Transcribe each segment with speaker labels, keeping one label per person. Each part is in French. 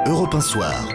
Speaker 1: Europe 1 Soir.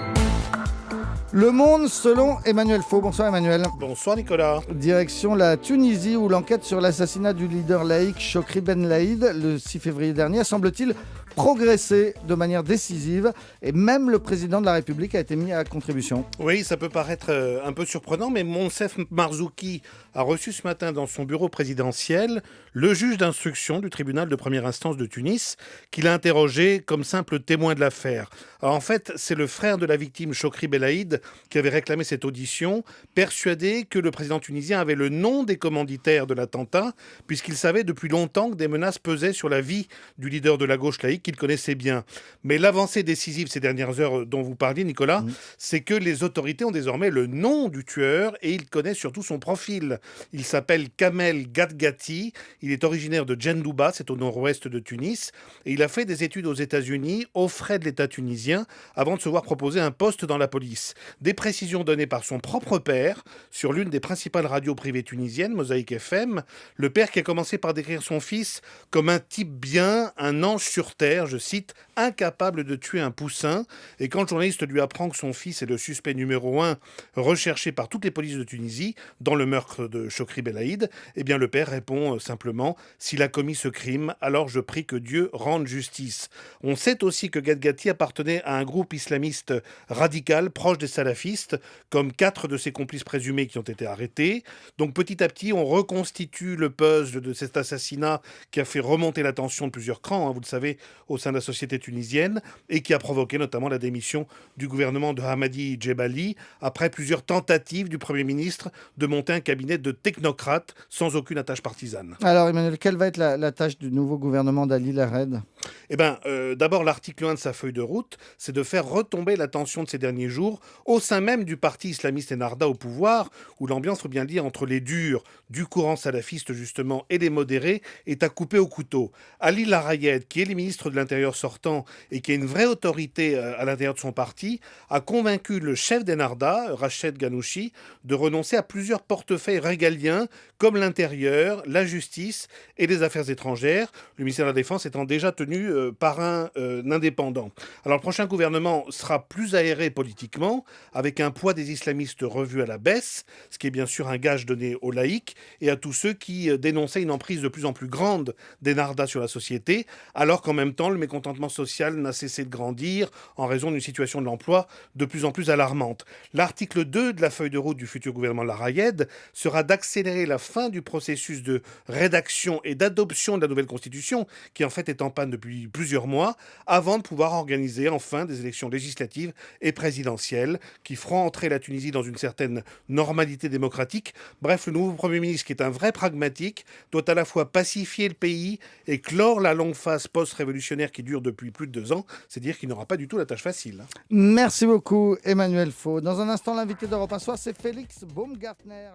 Speaker 2: Le Monde selon Emmanuel Faux. Bonsoir Emmanuel.
Speaker 3: Bonsoir Nicolas.
Speaker 2: Direction la Tunisie où l'enquête sur l'assassinat du leader laïque Chokri Ben Laïd le 6 février dernier a, semble-t-il, progressé de manière décisive et même le président de la République a été mis à contribution.
Speaker 3: Oui, ça peut paraître un peu surprenant, mais Monsef Marzouki a reçu ce matin dans son bureau présidentiel le juge d'instruction du tribunal de première instance de Tunis qu'il a interrogé comme simple témoin de l'affaire. Alors, en fait, c'est le frère de la victime Chokri Ben Laïd qui avait réclamé cette audition, persuadé que le président tunisien avait le nom des commanditaires de l'attentat, puisqu'il savait depuis longtemps que des menaces pesaient sur la vie du leader de la gauche laïque qu'il connaissait bien. Mais l'avancée décisive ces dernières heures dont vous parliez, Nicolas, c'est que les autorités ont désormais le nom du tueur et ils connaissent surtout son profil. Il s'appelle Kamel Gadgati, il est originaire de Djendouba, c'est au nord-ouest de Tunis, et il a fait des études aux États-Unis aux frais de l'État tunisien avant de se voir proposer un poste dans la police. Des précisions données par son propre père sur l'une des principales radios privées tunisiennes, Mosaïque FM, le père qui a commencé par décrire son fils comme un type bien, un ange sur terre, je cite, incapable de tuer un poussin. Et quand le journaliste lui apprend que son fils est le suspect numéro 1 recherché par toutes les polices de Tunisie dans le meurtre de Chokri Ben Laïd, eh bien le père répond simplement « S'il a commis ce crime, alors je prie que Dieu rende justice ». On sait aussi que Gadgati appartenait à un groupe islamiste radical proche des salafistes, comme 4 de ses complices présumés qui ont été arrêtés. Donc petit à petit, on reconstitue le puzzle de cet assassinat qui a fait remonter la tension de plusieurs crans, vous le savez, au sein de la société tunisienne, et qui a provoqué notamment la démission du gouvernement de Hamadi Djebali, après plusieurs tentatives du Premier ministre de monter un cabinet de technocrates sans aucune attache partisane.
Speaker 2: Alors Emmanuel, quelle va être la tâche du nouveau gouvernement d'Ali Lared ?
Speaker 3: D'abord, l'article 1 de sa feuille de route, c'est de faire retomber la tension de ces derniers jours au sein même du parti islamiste Ennahda au pouvoir, où l'ambiance, faut bien le dire, entre les durs du courant salafiste justement et les modérés est à couper au couteau. Ali Larayed, qui est le ministre de l'Intérieur sortant et qui a une vraie autorité à l'intérieur de son parti, a convaincu le chef d'Ennahda, Rached Ghannouchi, de renoncer à plusieurs portefeuilles régaliens comme l'Intérieur, la Justice et les Affaires étrangères, le ministère de la Défense étant déjà tenu par un indépendant. Alors le prochain gouvernement sera plus aéré politiquement, avec un poids des islamistes revu à la baisse, ce qui est bien sûr un gage donné aux laïcs et à tous ceux qui dénonçaient une emprise de plus en plus grande d'Ennahda sur la société, alors qu'en même temps le mécontentement social n'a cessé de grandir en raison d'une situation de l'emploi de plus en plus alarmante. L'article 2 de la feuille de route du futur gouvernement Larayed sera d'accélérer la fin du processus de rédaction et d'adoption de la nouvelle constitution, qui en fait est en panne depuis plusieurs mois, avant de pouvoir organiser enfin des élections législatives et présidentielles qui feront entrer la Tunisie dans une certaine normalité démocratique. Bref, le nouveau Premier ministre, qui est un vrai pragmatique, doit à la fois pacifier le pays et clore la longue phase post-révolutionnaire qui dure depuis plus de 2 ans. C'est dire qu'il n'aura pas du tout la tâche facile.
Speaker 2: Merci beaucoup Emmanuel Faux. Dans un instant, l'invité d'Europe 1 Soir, c'est Félix Baumgartner.